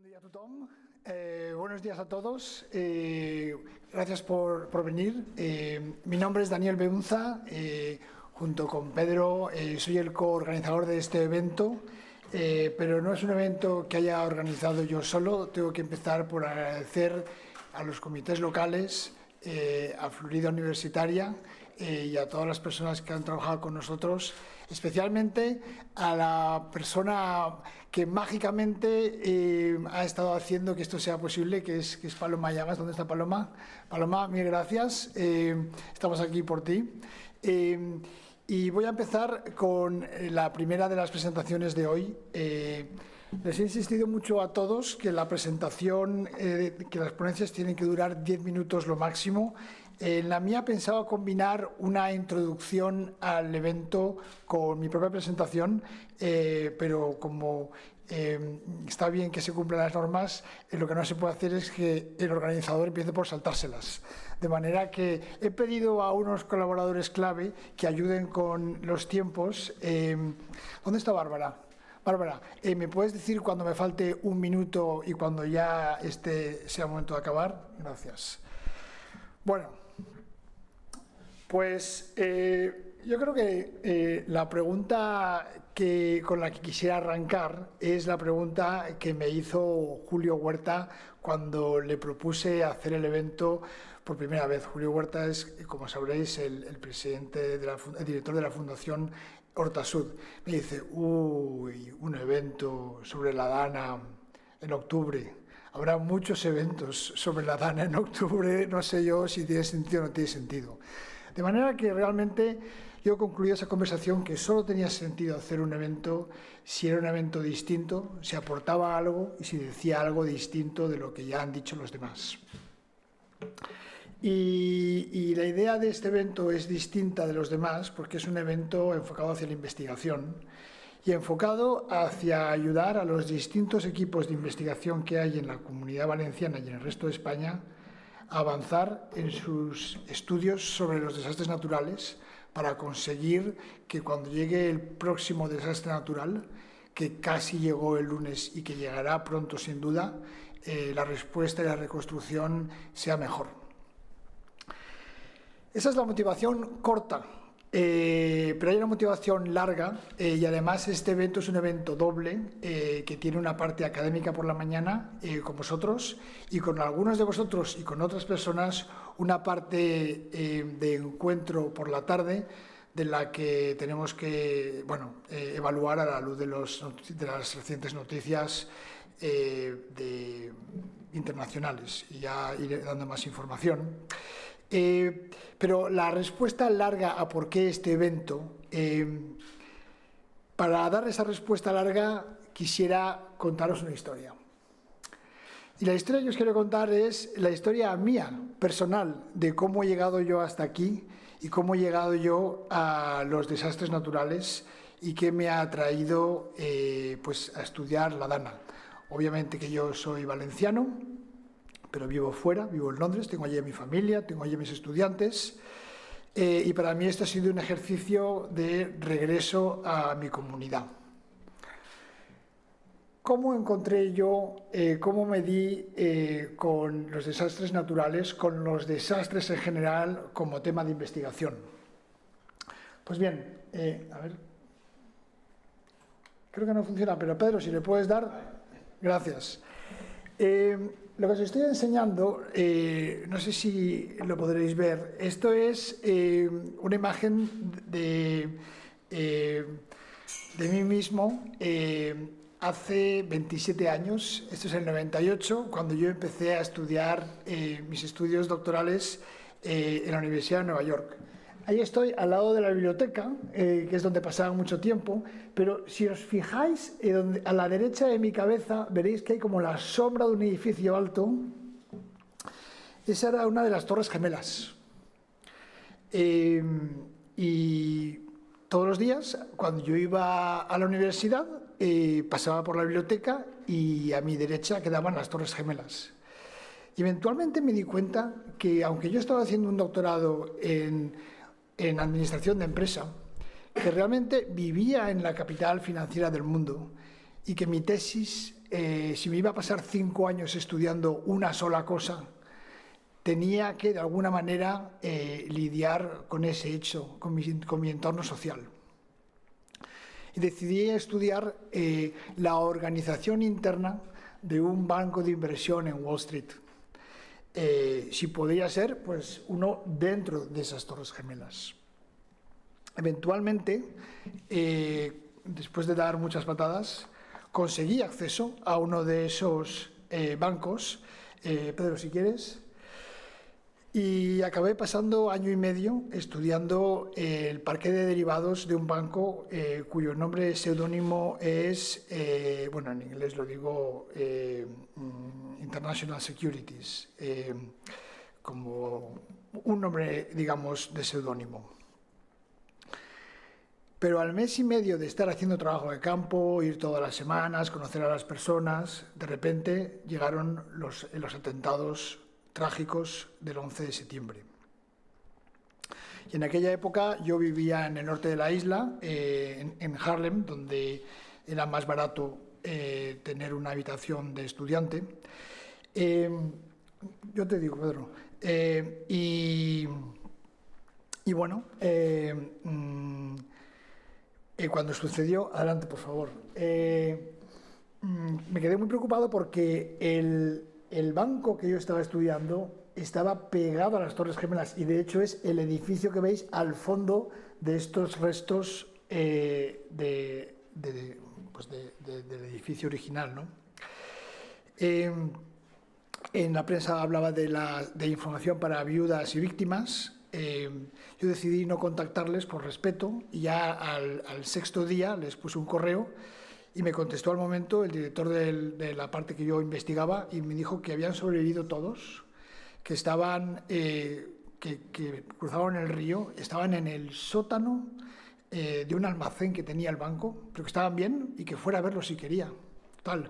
día a tothom. Buenos días a todos. Gracias por venir. Mi nombre es Daniel Beunza. Junto con Pedro soy el coorganizador de este evento, pero no es un evento que haya organizado yo solo. Tengo que empezar por agradecer a los comités locales, a Florida Universitaria y a todas las personas que han trabajado con nosotros, especialmente a la persona que mágicamente ha estado haciendo que esto sea posible, que es Paloma Llamas. ¿Dónde está Paloma? Paloma, mil gracias. Estamos aquí por ti. Y voy a empezar con la primera de las presentaciones de hoy. Les he insistido mucho a todos que la presentación, que las ponencias tienen que durar 10 minutos lo máximo. En la mía pensaba combinar una introducción al evento con mi propia presentación, pero como está bien que se cumplan las normas, lo que no se puede hacer es que el organizador empiece por saltárselas. De manera que he pedido a unos colaboradores clave que ayuden con los tiempos. ¿Dónde está Bárbara? Bárbara, ¿me puedes decir cuando me falte un minuto y cuando ya sea el momento de acabar? Gracias. Bueno, pues yo creo que la pregunta con la que quisiera arrancar es la pregunta que me hizo Julio Huerta cuando le propuse hacer el evento por primera vez. Julio Huerta es, como sabréis, el presidente, el director de la Fundación Hortasud. Me dice, un evento sobre la Dana en octubre. Habrá muchos eventos sobre la Dana en octubre, no sé yo si tiene sentido o no tiene sentido. De manera que realmente yo concluí esa conversación que solo tenía sentido hacer un evento si era un evento distinto, si aportaba algo y si decía algo distinto de lo que ya han dicho los demás. Y la idea de este evento es distinta de los demás porque es un evento enfocado hacia la investigación y enfocado hacia ayudar a los distintos equipos de investigación que hay en la Comunidad Valenciana y en el resto de España a avanzar en sus estudios sobre los desastres naturales para conseguir que cuando llegue el próximo desastre natural, que casi llegó el lunes y que llegará pronto sin duda, la respuesta y la reconstrucción sea mejor. Esa es la motivación corta. Pero hay una motivación larga y además este evento es un evento doble que tiene una parte académica por la mañana con vosotros y con algunos de vosotros y con otras personas una parte de encuentro por la tarde de la que tenemos que evaluar a la luz de las recientes noticias internacionales y ya iré dando más información. Pero la respuesta larga a por qué este evento, para dar esa respuesta larga quisiera contaros una historia. Y la historia que os quiero contar es la historia mía, personal, de cómo he llegado yo hasta aquí y cómo he llegado yo a los desastres naturales y qué me ha traído a estudiar la Dana. Obviamente que yo soy valenciano, pero vivo fuera, vivo en Londres, tengo allí a mi familia, tengo allí a mis estudiantes y para mí esto ha sido un ejercicio de regreso a mi comunidad. ¿Cómo encontré yo, cómo me di con los desastres naturales, con los desastres en general como tema de investigación? Pues bien, a ver, creo que no funciona, pero Pedro, si le puedes dar, gracias. Lo que os estoy enseñando, no sé si lo podréis ver, esto es una imagen de mí mismo hace 27 años, esto es el 98, cuando yo empecé a estudiar mis estudios doctorales en la Universidad de Nueva York. Ahí estoy al lado de la biblioteca, que es donde pasaba mucho tiempo, pero si os fijáis, a la derecha de mi cabeza veréis que hay como la sombra de un edificio alto. Esa era una de las Torres Gemelas. Y todos los días, cuando yo iba a la universidad, pasaba por la biblioteca y a mi derecha quedaban las Torres Gemelas. Y eventualmente me di cuenta que, aunque yo estaba haciendo un doctorado en administración de empresa, que realmente vivía en la capital financiera del mundo y que mi tesis, si me iba a pasar 5 años estudiando una sola cosa, tenía que de alguna manera lidiar con ese hecho, con mi entorno social. Y decidí estudiar la organización interna de un banco de inversión en Wall Street. Si podía ser, pues uno dentro de esas Torres Gemelas. Eventualmente, después de dar muchas patadas, conseguí acceso a uno de esos bancos. Pedro, si quieres. Y acabé pasando 1 año y medio estudiando el parqué de derivados de un banco cuyo nombre seudónimo es, bueno, en inglés lo digo, International Securities, como un nombre, digamos, de seudónimo. Pero al mes y medio de estar haciendo trabajo de campo, ir todas las semanas, conocer a las personas, de repente llegaron los atentados trágicos del 11 de septiembre. Y en aquella época yo vivía en el norte de la isla, en Harlem, donde era más barato tener una habitación de estudiante. Yo te digo, Pedro. Y bueno, cuando sucedió, adelante por favor, me quedé muy preocupado porque el banco que yo estaba estudiando estaba pegado a las Torres Gemelas y de hecho es el edificio que veis al fondo de estos restos del edificio original, ¿no? En la prensa hablaba de información para viudas y víctimas. Yo decidí no contactarles por respeto y ya al 6.º día les puse un correo y me contestó al momento el director de la parte que yo investigaba y me dijo que habían sobrevivido todos, que estaban, que cruzaban el río, estaban en el sótano de un almacén que tenía el banco, pero que estaban bien y que fuera a verlos si quería. Total.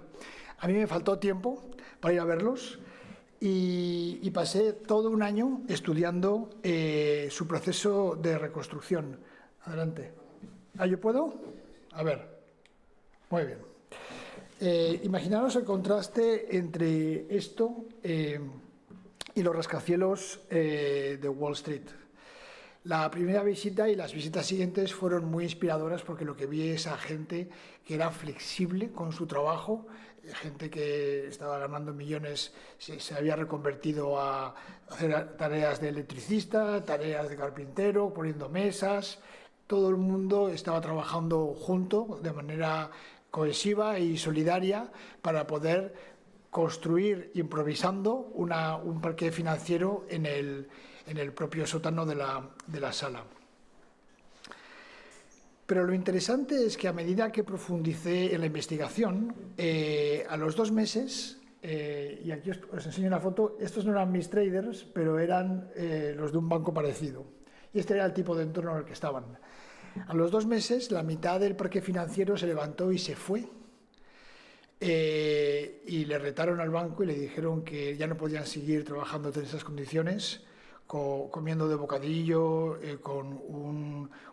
A mí me faltó tiempo para ir a verlos y pasé todo 1 año estudiando su proceso de reconstrucción. Adelante. ¿Yo puedo? A ver. Muy bien. Imaginaros el contraste entre esto y los rascacielos de Wall Street. La primera visita y las visitas siguientes fueron muy inspiradoras porque lo que vi es a gente que era flexible con su trabajo, gente que estaba ganando millones, se había reconvertido a hacer tareas de electricista, tareas de carpintero, poniendo mesas. Todo el mundo estaba trabajando junto de manera cohesiva y solidaria para poder construir, improvisando, un parque financiero en el propio sótano de la sala. Pero lo interesante es que a medida que profundicé en la investigación, a los 2 meses, y aquí os enseño una foto, estos no eran mis traders, pero eran los de un banco parecido. Y este era el tipo de entorno en el que estaban. A los 2 meses, la mitad del parque financiero se levantó y se fue. Y le retaron al banco y le dijeron que ya no podían seguir trabajando en esas condiciones, comiendo de bocadillo,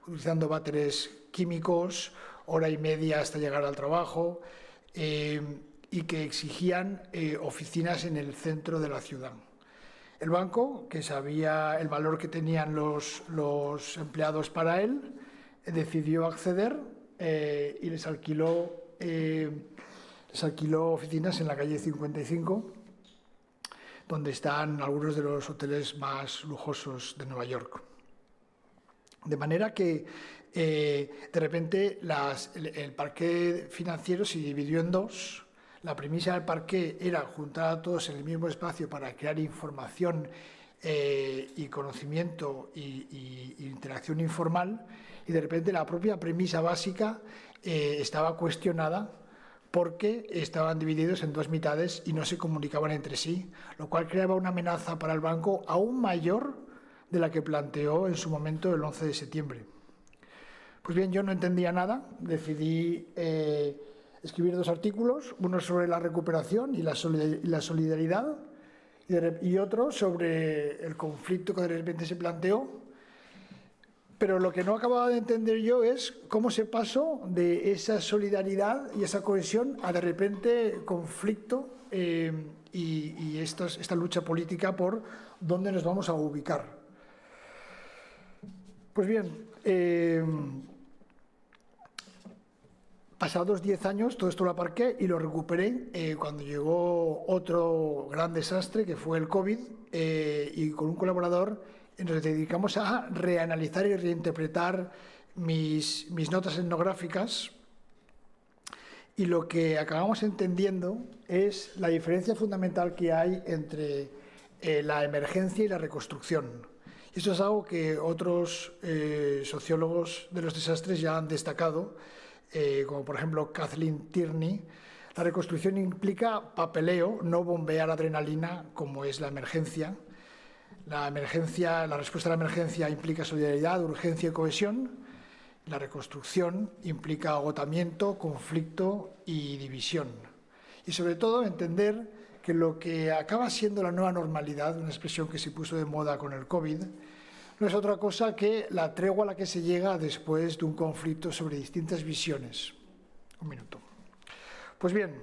utilizando váteres químicos, 1 hora y media hasta llegar al trabajo, y que exigían oficinas en el centro de la ciudad. El banco, que sabía el valor que tenían los empleados para él, decidió acceder y les alquiló oficinas en la calle 55, donde están algunos de los hoteles más lujosos de Nueva York. De manera que de repente el parque financiero se dividió en 2. La premisa del parque era juntar a todos en el mismo espacio para crear información y conocimiento y interacción informal, y de repente la propia premisa básica estaba cuestionada porque estaban divididos en 2 mitades y no se comunicaban entre sí, lo cual creaba una amenaza para el banco aún mayor de la que planteó en su momento el 11 de septiembre. Pues bien, yo no entendía nada, decidí escribir 2 artículos, uno sobre la recuperación y la solidaridad y otro sobre el conflicto que de repente se planteó. Pero lo que no acababa de entender yo es cómo se pasó de esa solidaridad y esa cohesión a de repente conflicto y esta lucha política por dónde nos vamos a ubicar. Pues bien, pasados 10 años todo esto lo aparqué y lo recuperé cuando llegó otro gran desastre que fue el COVID y con un colaborador nos dedicamos a reanalizar y reinterpretar mis notas etnográficas y lo que acabamos entendiendo es la diferencia fundamental que hay entre la emergencia y la reconstrucción. Y esto es algo que otros sociólogos de los desastres ya han destacado, como por ejemplo Kathleen Tierney. La reconstrucción implica papeleo, no bombear adrenalina como es la emergencia. La respuesta a la emergencia implica solidaridad, urgencia y cohesión. La reconstrucción implica agotamiento, conflicto y división. Y sobre todo entender que lo que acaba siendo la nueva normalidad, una expresión que se puso de moda con el COVID, no es otra cosa que la tregua a la que se llega después de un conflicto sobre distintas visiones. Un minuto. Pues bien,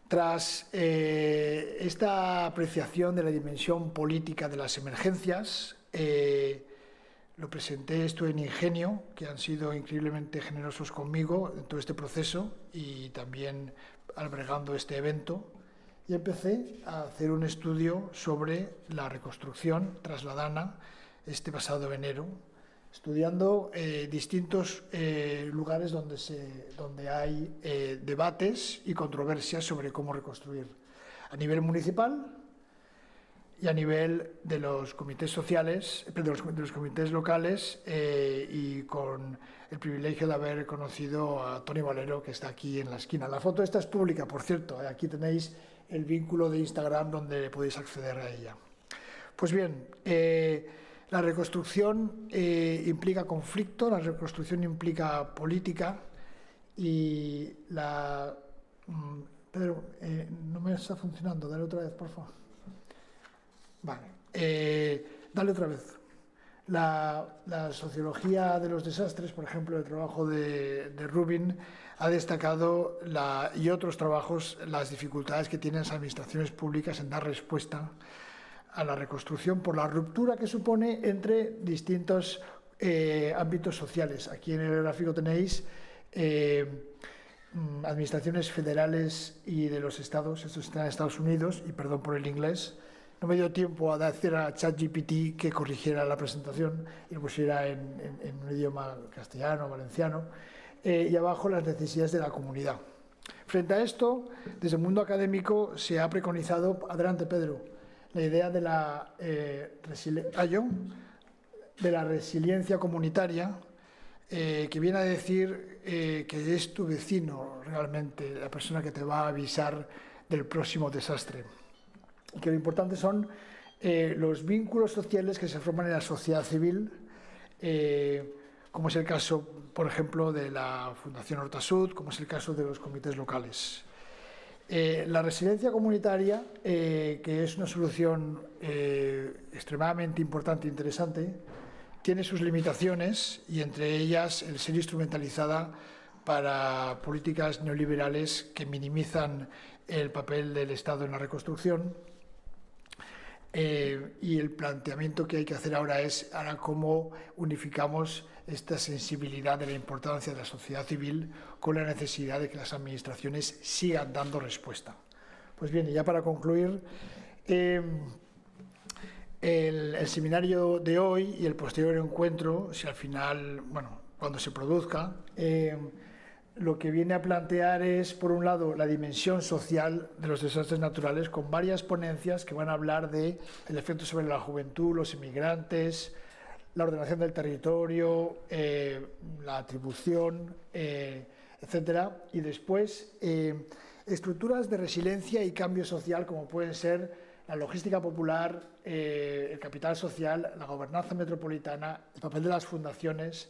tras esta apreciación de la dimensión política de las emergencias, lo presenté esto en Ingenio, que han sido increíblemente generosos conmigo en todo este proceso y también albergando este evento. Y empecé a hacer un estudio sobre la reconstrucción trasladana este pasado enero, estudiando distintos lugares donde hay debates y controversias sobre cómo reconstruir a nivel municipal y a nivel de los comités sociales, de los comités locales y con el privilegio de haber conocido a Toni Valero, que está aquí en la esquina. La foto esta es pública, por cierto, aquí tenéis el vínculo de Instagram donde podéis acceder a ella. Pues bien, la reconstrucción implica conflicto, la reconstrucción implica política y la... Pedro, no me está funcionando, dale otra vez, por favor. Vale, dale otra vez. La sociología de los desastres, por ejemplo, el trabajo de Rubin, ha destacado, y otros trabajos, las dificultades que tienen las administraciones públicas en dar respuesta a la reconstrucción por la ruptura que supone entre distintos ámbitos sociales. Aquí en el gráfico tenéis administraciones federales y de los estados, esto está en Estados Unidos, y perdón por el inglés, no me dio tiempo a decir a ChatGPT que corrigiera la presentación y lo pusiera en un idioma castellano, valenciano, y abajo las necesidades de la comunidad. Frente a esto, desde el mundo académico se ha preconizado, adelante Pedro, la idea de la resiliencia comunitaria, que viene a decir que es tu vecino realmente, la persona que te va a avisar del próximo desastre. Y que lo importante son los vínculos sociales que se forman en la sociedad civil, como es el caso, por ejemplo, de la Fundación Hortasud, como es el caso de los comités locales. La resiliencia comunitaria, que es una solución extremadamente importante e interesante, tiene sus limitaciones y entre ellas el ser instrumentalizada para políticas neoliberales que minimizan el papel del Estado en la reconstrucción. Y el planteamiento que hay que hacer ahora es cómo unificamos esta sensibilidad de la importancia de la sociedad civil con la necesidad de que las administraciones sigan dando respuesta. Pues bien, y ya para concluir, el seminario de hoy y el posterior encuentro, si al final, bueno, cuando se produzca, lo que viene a plantear es, por un lado, la dimensión social de los desastres naturales, con varias ponencias que van a hablar del efecto sobre la juventud, los inmigrantes, la ordenación del territorio, la atribución, etcétera. Y después, estructuras de resiliencia y cambio social, como pueden ser la logística popular, el capital social, la gobernanza metropolitana, el papel de las fundaciones,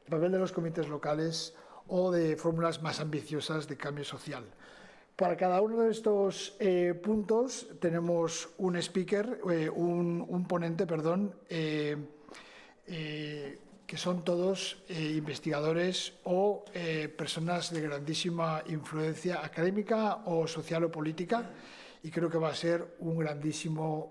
el papel de los comités locales, o de fórmulas más ambiciosas de cambio social. Para cada uno de estos puntos tenemos un speaker, un ponente, perdón, que son todos investigadores o personas de grandísima influencia académica o social o política, y creo que va a ser un grandísimo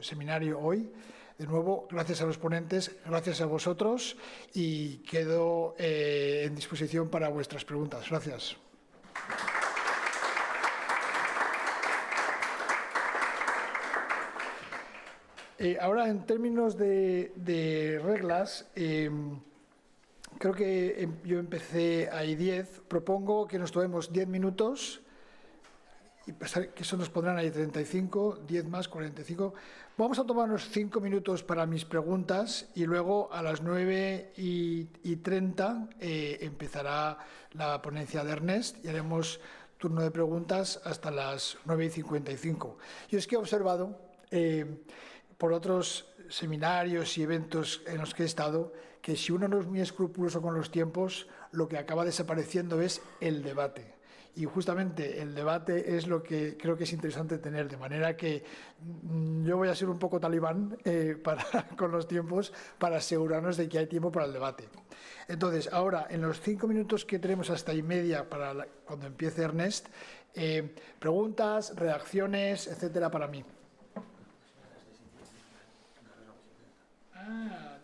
seminario hoy. De nuevo, gracias a los ponentes, gracias a vosotros, y quedo en disposición para vuestras preguntas. Gracias. Ahora, en términos de reglas, creo que yo empecé ahí 10. Propongo que nos tomemos 10 minutos, y que eso nos pondrán ahí 35, 10 más, 45. Vamos a tomarnos 5 minutos para mis preguntas y luego a las 9:30 empezará la ponencia de Ernest y haremos turno de preguntas hasta las 9:55. Yo es que he observado por otros seminarios y eventos en los que he estado, que si uno no es muy escrupuloso con los tiempos, lo que acaba desapareciendo es el debate. Y justamente el debate es lo que creo que es interesante tener, de manera que yo voy a ser un poco talibán con los tiempos para asegurarnos de que hay tiempo para el debate. Entonces, ahora, en los 5 minutos que tenemos hasta y media para cuando empiece Ernest, preguntas, reacciones, etcétera, para mí.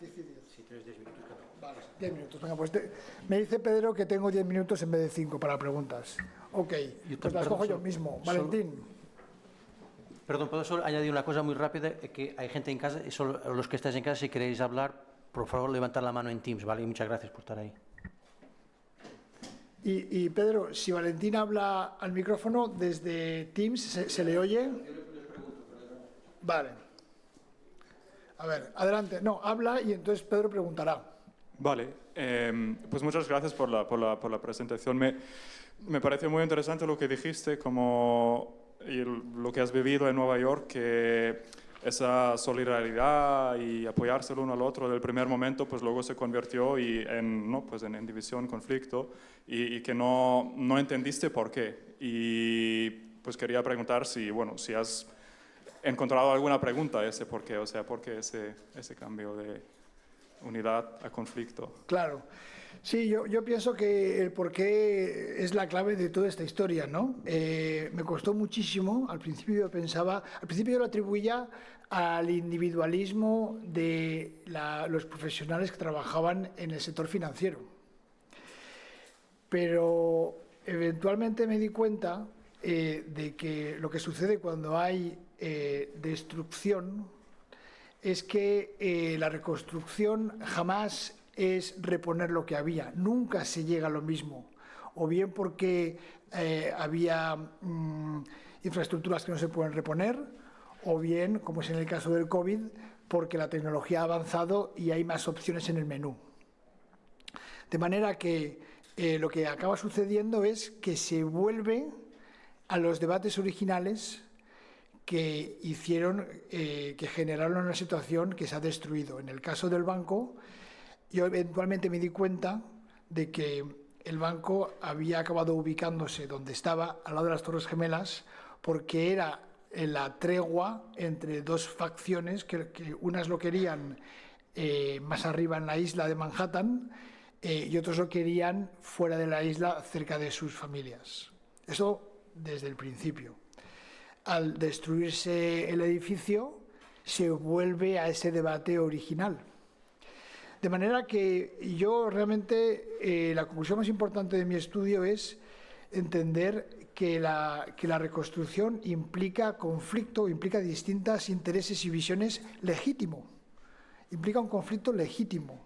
10 y 10. Si tienes 10 minutos cada uno. Vale, 10 minutos. Venga, pues me dice Pedro que tengo 10 minutos en vez de 5 para preguntas. Ok, pues las cojo yo mismo. Valentín. Perdón, ¿puedo solo añadir una cosa muy rápida? Que hay gente en casa, y solo los que estáis en casa, si queréis hablar, por favor, levantad la mano en Teams, ¿vale? Y muchas gracias por estar ahí. Y Pedro, si Valentín habla al micrófono desde Teams, ¿se le oye? Vale. A ver, adelante. No, habla y entonces Pedro preguntará. Vale, pues muchas gracias por la presentación. Me pareció muy interesante lo que dijiste, lo que has vivido en Nueva York, que esa solidaridad y apoyarse el uno al otro del primer momento, pues luego se convirtió en división, conflicto, y que no entendiste por qué. Y pues quería preguntar si has encontrado alguna pregunta ese por qué, o sea, por qué ese cambio de unidad a conflicto. Claro. Sí, yo pienso que el porqué es la clave de toda esta historia, ¿no? Me costó muchísimo. Al principio yo lo atribuía al individualismo de los profesionales que trabajaban en el sector financiero. Pero eventualmente me di cuenta de que lo que sucede cuando hay destrucción es que la reconstrucción jamás es reponer lo que había, nunca se llega a lo mismo, o bien porque había infraestructuras que no se pueden reponer, o bien, como es en el caso del COVID, porque la tecnología ha avanzado y hay más opciones en el menú. De manera que lo que acaba sucediendo es que se vuelve a los debates originales que generaron una situación que se ha destruido. En el caso del banco, yo eventualmente me di cuenta de que el banco había acabado ubicándose donde estaba, al lado de las Torres Gemelas, porque era la tregua entre dos facciones que unas lo querían más arriba en la isla de Manhattan y otros lo querían fuera de la isla, cerca de sus familias. Eso desde el principio. Al destruirse el edificio, se vuelve a ese debate original. De manera que yo realmente, la conclusión más importante de mi estudio es entender que la reconstrucción implica conflicto, implica distintos intereses y visiones legítimo. Implica un conflicto legítimo.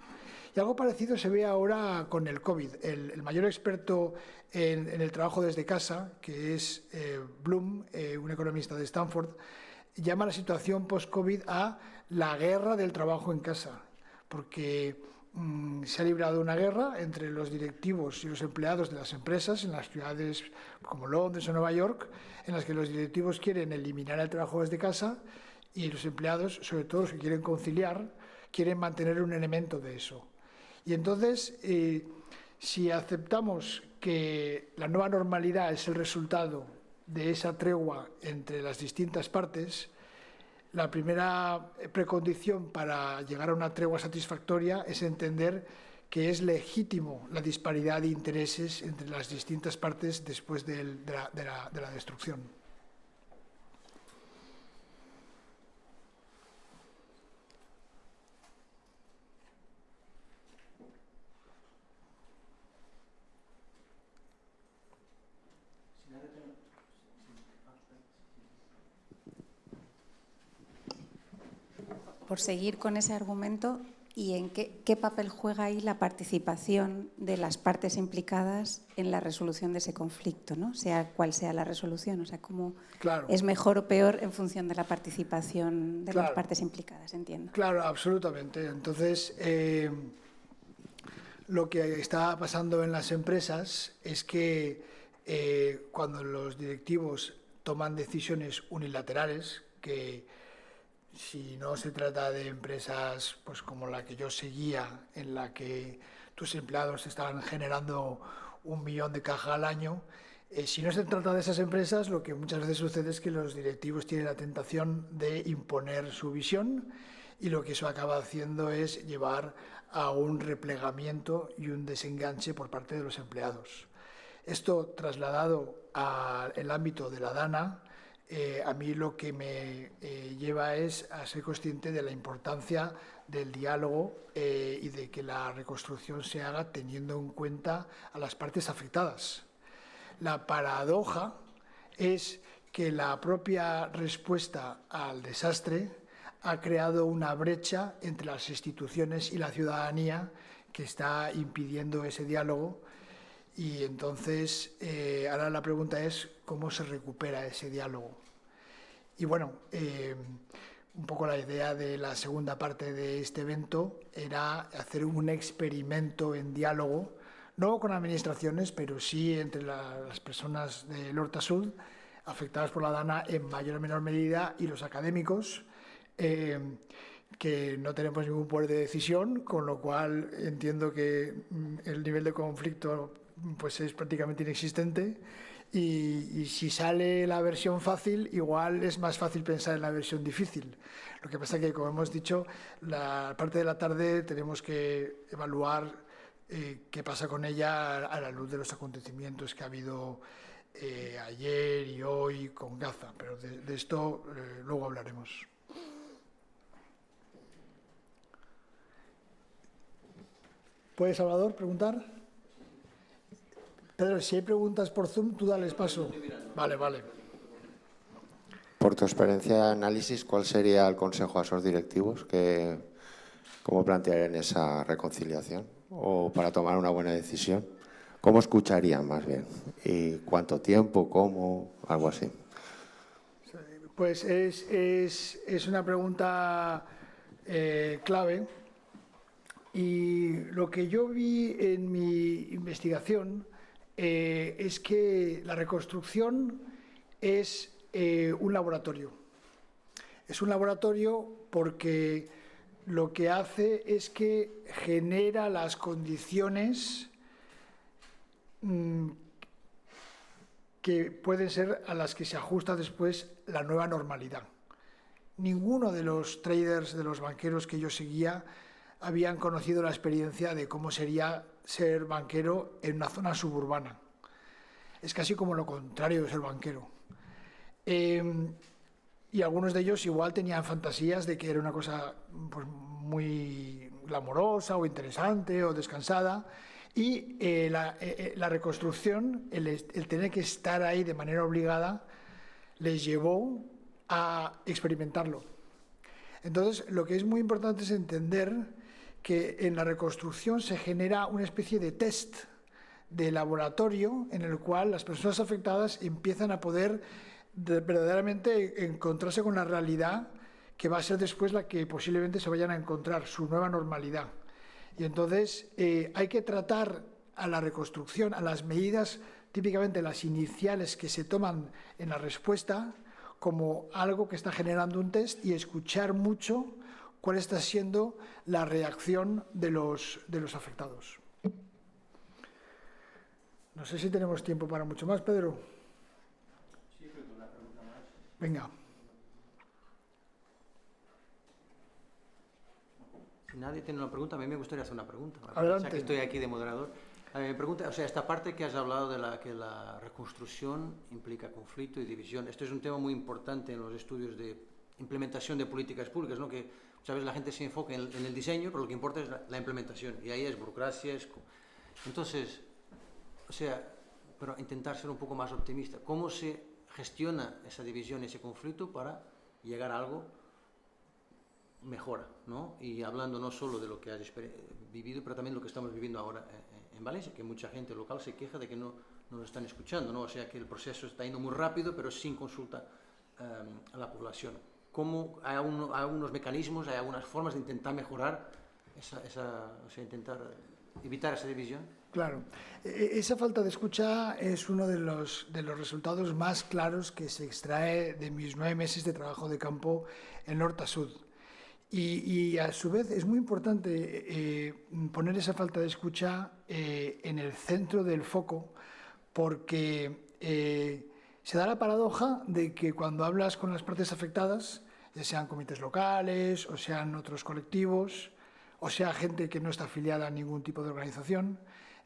Y algo parecido se ve ahora con el COVID. El mayor experto en el trabajo desde casa, que es Bloom, un economista de Stanford, llama la situación post-COVID a la guerra del trabajo en casa, porque se ha librado una guerra entre los directivos y los empleados de las empresas en las ciudades como Londres o Nueva York, en las que los directivos quieren eliminar el trabajo desde casa y los empleados, sobre todo los que quieren conciliar, quieren mantener un elemento de eso. Y entonces Si aceptamos que la nueva normalidad es el resultado de esa tregua entre las distintas partes, la primera precondición para llegar a una tregua satisfactoria es entender que es legítimo la disparidad de intereses entre las distintas partes después de la destrucción. Por seguir con ese argumento, ¿y en qué papel juega ahí la participación de las partes implicadas en la resolución de ese conflicto, ¿no? Sea cual sea la resolución? O sea, ¿cómo es mejor o peor en función de la participación de las partes implicadas? Entiendo. Claro, absolutamente. Entonces, lo que está pasando en las empresas es que cuando los directivos toman decisiones unilaterales, que si no se trata de empresas pues como la que yo seguía, en la que tus empleados estaban generando 1 millón de caja al año, si no se trata de esas empresas, lo que muchas veces sucede es que los directivos tienen la tentación de imponer su visión, y lo que eso acaba haciendo es llevar a un replegamiento y un desenganche por parte de los empleados. Esto trasladado al ámbito de la DANA, a mí lo que me lleva es a ser consciente de la importancia del diálogo y de que la reconstrucción se haga teniendo en cuenta a las partes afectadas. La paradoja es que la propia respuesta al desastre ha creado una brecha entre las instituciones y la ciudadanía que está impidiendo ese diálogo. Y entonces, ahora la pregunta es cómo se recupera ese diálogo. Y bueno, un poco la idea de la segunda parte de este evento era hacer un experimento en diálogo, no con administraciones, pero sí entre las personas del Horta Sud afectadas por la DANA en mayor o menor medida, y los académicos, que no tenemos ningún poder de decisión, con lo cual entiendo que el nivel de conflicto pues es prácticamente inexistente, y si sale la versión fácil, igual es más fácil pensar en la versión difícil. Lo que pasa es que, como hemos dicho, la parte de la tarde tenemos que evaluar qué pasa con ella a la luz de los acontecimientos que ha habido ayer y hoy con Gaza, pero de esto luego hablaremos. ¿Puede Salvador preguntar? Pedro, si hay preguntas por Zoom, tú dales paso. Vale, vale. Por tu experiencia de análisis, ¿cuál sería el consejo a esos directivos? ¿Cómo plantearían esa reconciliación? ¿O para tomar una buena decisión? ¿Cómo escucharían más bien? ¿Y cuánto tiempo? ¿Cómo? Algo así. Pues es una pregunta clave. Y lo que yo vi en mi investigación es que la reconstrucción es un laboratorio. Es un laboratorio porque lo que hace es que genera las condiciones que pueden ser a las que se ajusta después la nueva normalidad. Ninguno de los traders, de los banqueros que yo seguía, habían conocido la experiencia de cómo sería ser banquero en una zona suburbana. Es casi como lo contrario de ser banquero. Y algunos de ellos igual tenían fantasías de que era una cosa pues, muy glamorosa o interesante o descansada, y la reconstrucción, el tener que estar ahí de manera obligada, les llevó a experimentarlo. Entonces, lo que es muy importante es entender que en la reconstrucción se genera una especie de test de laboratorio en el cual las personas afectadas empiezan a poder verdaderamente encontrarse con la realidad que va a ser después la que posiblemente se vayan a encontrar, su nueva normalidad. Y entonces hay que tratar a la reconstrucción, a las medidas, típicamente las iniciales que se toman en la respuesta, como algo que está generando un test, y escuchar mucho cuál está siendo la reacción de los afectados. No sé si tenemos tiempo para mucho más, Pedro. Sí, creo que una pregunta más. Venga. Si nadie tiene una pregunta, a mí me gustaría hacer una pregunta. Adelante. Ya que estoy aquí de moderador. A mí me pregunta, o sea, esta parte que has hablado de que la reconstrucción implica conflicto y división. Esto es un tema muy importante en los estudios de implementación de políticas públicas, ¿no? Que muchas veces la gente se enfoca en el diseño, pero lo que importa es la implementación. Y ahí es burocracia. Entonces, o sea, pero intentar ser un poco más optimista. ¿Cómo se gestiona esa división, ese conflicto para llegar a algo mejora, ¿no? Y hablando no solo de lo que has vivido, pero también lo que estamos viviendo ahora en Valencia, que mucha gente local se queja de que no nos están escuchando, ¿no? O sea, que el proceso está yendo muy rápido, pero sin consulta a la población. ¿Cómo hay algunos mecanismos, hay algunas formas de intentar mejorar o sea, intentar evitar esa división? Claro, esa falta de escucha es uno de los resultados más claros que se extrae de mis 9 meses de trabajo de campo en norte a sur. Y a su vez es muy importante poner esa falta de escucha en el centro del foco, porque se da la paradoja de que cuando hablas con las partes afectadas, ya sean comités locales o sean otros colectivos, o sea gente que no está afiliada a ningún tipo de organización,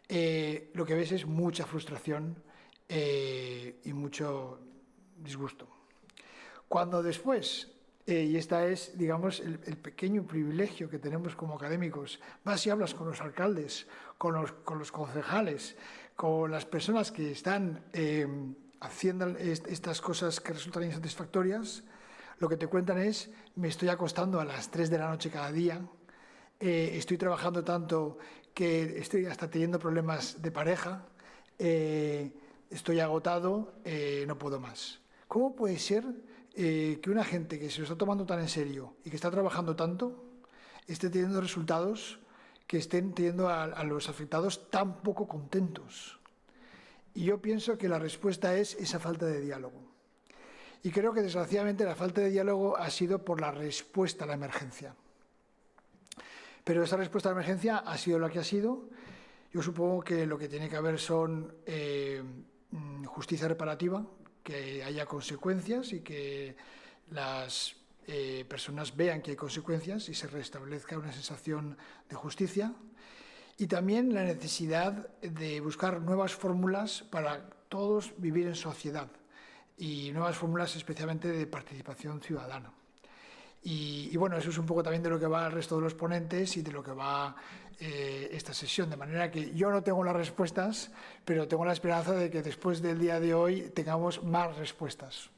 lo que ves es mucha frustración y mucho disgusto. Cuando después, y esta es, digamos, el pequeño privilegio que tenemos como académicos, vas y hablas con los alcaldes, con los concejales, con las personas que están haciendo estas cosas que resultan insatisfactorias, lo que te cuentan es: me estoy acostando a las 3 de la noche cada día, estoy trabajando tanto que estoy hasta teniendo problemas de pareja, estoy agotado, no puedo más. ¿Cómo puede ser que una gente que se lo está tomando tan en serio y que está trabajando tanto esté teniendo resultados que estén teniendo a los afectados tan poco contentos? Y yo pienso que la respuesta es esa falta de diálogo. Y creo que desgraciadamente la falta de diálogo ha sido por la respuesta a la emergencia. Pero esa respuesta a la emergencia ha sido la que ha sido. Yo supongo que lo que tiene que haber son justicia reparativa, que haya consecuencias y que las personas vean que hay consecuencias y se restablezca una sensación de justicia. Y también la necesidad de buscar nuevas fórmulas para todos vivir en sociedad, y nuevas fórmulas especialmente de participación ciudadana. Y bueno, eso es un poco también de lo que va el resto de los ponentes y de lo que va esta sesión, de manera que yo no tengo las respuestas, pero tengo la esperanza de que después del día de hoy tengamos más respuestas.